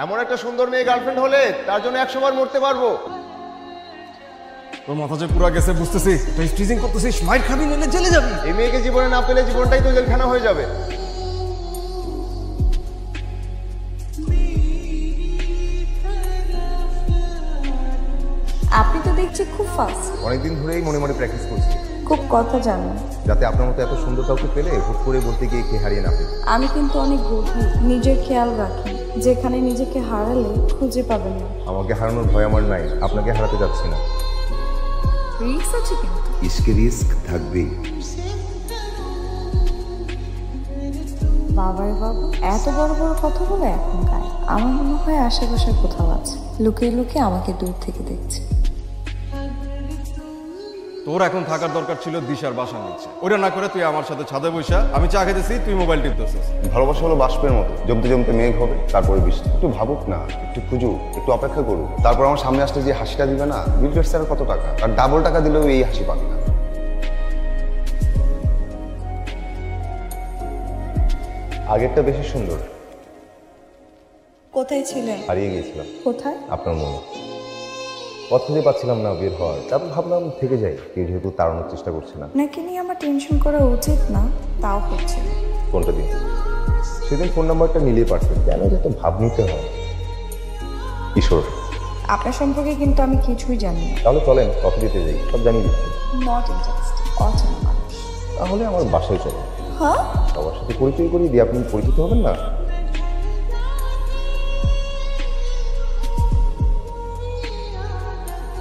এমন একটা সুন্দর মেয়ে গার্লফ্রেন্ড হলে তার জন্য 100 বার মরতে পারবো। তোর মাথা যে পুরো গেছে বুঝতেছি, তুই স্ট্রিজিং করতেছিস, মাইর খাবি নইলে জেলে যাবি। এই মেয়েকে জীবনে না পেলে জীবনটাই তো জেলখানা হয়ে যাবে। আপনি তো দেখছি খুব ফাস্ট। অনেকদিন ধরেই মনে মনে প্র্যাকটিস করছি, খুব কথা জানেন, যাতে আপনার মতো এত সুন্দর কাউকে পেলে হুট করে বলতে গিয়ে কে হারিয়ে না ফেলে। আমি কিন্তু অনেক গভীর, নিজের খেয়াল রাখি, যেখানে নিজেকে হারালে খুঁজে পাবেন না। আমাকে হারানোর ভয় আমার নাই, আপনাকে হারাতে যাচ্ছি না। রিস্ক আছে কিন্তু। ইশকে রিস্ক থাকবেই। বাবারে বাবা, এত বড় বড় কথা বলে এখন গায়ে। আমার মনে হয় আশেপাশে কোথাও আছে, লুকিয়ে লুকিয়ে আমাকে দূর থেকে দেখছে। তোর এখন থাকার দরকার ছিল দিশার বাসা নিচে, ওটা না করে তুই আমার সাথে ছাদে বসা, আমি চা খেতেছি, তুই মোবাইল টিপতেছিস। ভালোবাসা হলো বাষ্পের মতো, জমতে জমতে মেঘ হবে, তারপরে বৃষ্টি। একটু ভাবুক না, একটু খুঁজুক, একটু অপেক্ষা করুক, তারপর আমার সামনে আসতে যে হাসিটা দিবে না, বিল গেটস এর কত টাকা, আর ডাবল টাকা দিলেও এই হাসি পাবি না। আগেরটা বেশি সুন্দর। কোথায় ছিলেন? হারিয়ে গিয়েছিলাম। কোথায়? আপনার মনে। পথ খুঁজে পাচ্ছিলাম না বের হওয়ার, তারপর ভাবলাম থেকে যাই, কেউ যেহেতু তাড়ানোর চেষ্টা করছে না। নাকি নিয়ে আমার টেনশন করা উচিত না, তাও হচ্ছে না। কোনটা দিন? সেদিন ফোন নাম্বারটা নিলেই পারতেন, কেন যত ভাব নিতে হয়। কিশোর, আপনার সম্পর্কে কিন্তু আমি কিছুই জানি না। তাহলে চলেন কফি দিতে যাই, সব জানিয়ে দিচ্ছি। নট ইন্টারেস্টেড, অচেনা মানুষ। তাহলে আমার বাসায় চলেন, হ্যাঁ, সবার সাথে পরিচয় করিয়ে দিয়ে আপনি পরিচিত হবেন না।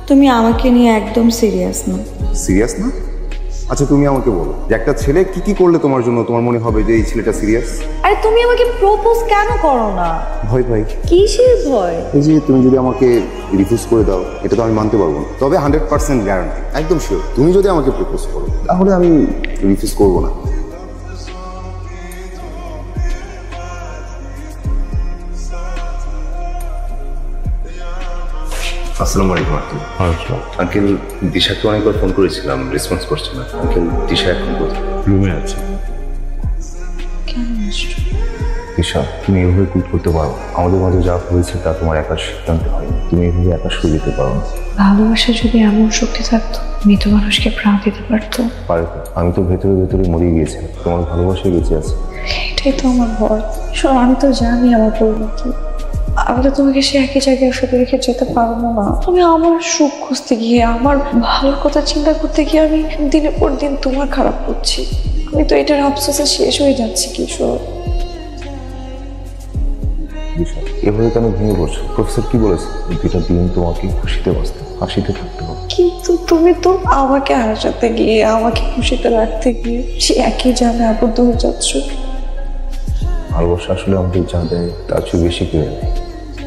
তুমি আমাকে নিয়ে একদম সিরিয়াস না। সিরিয়াস না? আচ্ছা তুমি আমাকে বলো যে একটা ছেলে কি কি করলে তোমার জন্য তোমার মনে হবে যে এই ছেলেটা সিরিয়াস? আরে তুমি আমাকে প্রপোজ কেন করো না? ভয় পাই। কিসের ভয়? এই যে তুমি যদি আমাকে রিফিউজ করে দাও, এটা তো আমি মানতে পারবো না। তবে 100% গ্যারান্টি, একদম শিওর, তুমি যদি আমাকে প্রপোজ করো তাহলে আমি রিফিউজ করবো না। আসসালামু আলাইকুম আঙ্কেল। দিশাকে অনেকবার ফোন করেছিলাম, রেসপন্স করছে না। আঙ্কেল দিশা এখন কোথায়? রুমে আছে। কেন মিস্টার? দিশা, তুমি এভাবে কুইট করতে পারো? আমাদের মাঝে যা হয়েছে তা তোমার একার সিদ্ধান্ত হয়নি, তুমি এভাবে একা সরে যেতে পারো না। ভালোবাসা যদি এমন শক্তি থাকতো, মৃত মানুষকে প্রাণ দিতে পারতো। পারে তো, আমি তো ভেতরে ভেতরে মরে গিয়েছিলাম, তোমার ভালোবাসায় বেঁচে আছে। এটাই তো আমার ভয়। শোনো, আমি তো জানি আমার পরিণতি। আমি তো তোমাকে সে একই জায়গায় ফেলে রেখে যেতে পারবো না। আমি আমার সুখ খুঁজতে গিয়ে, আমার ভালোর কথা চিন্তা করতে গিয়ে আমি দিনের পর দিন তোমার খারাপ করছি। আমি তো এটার আফসোসে শেষ হয়ে যাচ্ছি কিশোর। এভাবে কেন ভেঙে বসছো? প্রফেসর কি বলেছে? দুটা দিন তোমাকে খুশিতে বাঁচতে, হাসিতে থাকতে হবে। কিন্তু তুমি তো আমাকে হাসাতে গিয়ে, আমাকে খুশিতে রাখতে গিয়ে সে একই জায়গায় আবদ্ধ হয়ে যাচ্ছ। ভালোবাসা আসলে আমাদের যা দেয় তার চেয়ে বেশি কেউ নেই।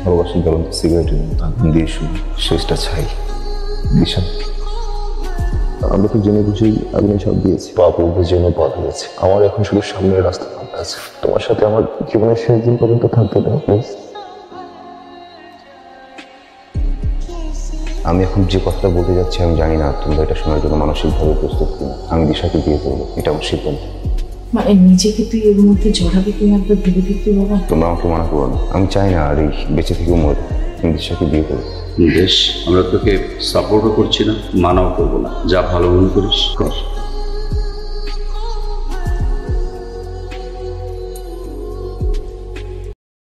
ভালোবাসার জ্বলন্ত সিগারেটের মতো আগুন দিয়ে শুনি, শেষটা ছাই। দিশা, আমরা তো জেনে বুঝেই আগুনে সব দিয়েছি, পাপ অভ্যের জন্য পথ হয়েছে। আমার এখন শুধু সামনের রাস্তা ফাঁকা আছে। তোমার সাথে আমার জীবনের শেষ দিন পর্যন্ত থাকতে দাও প্লিজ। আমি এখন যে কথাটা বলতে যাচ্ছি আমি জানি না তোমরা এটা শোনার জন্য মানসিকভাবে প্রস্তুত কিনা। আমি দিশাকে বিয়ে করবো, এটা আমার সিদ্ধান্ত। মানে নিজেকে তুই এর মধ্যে জড়াবি কিনা একবার ভেবে দেখতে বাবা। তোমরা আমাকে মানা করো না, আমি চাই না আর এই বেঁচে থেকেও মরে। আমি দিশাকে বিয়ে করবো। বেশ, আমরা তোকে সাপোর্টও করছি না, মানাও করবো না। যা ভালো মনে করিস কর।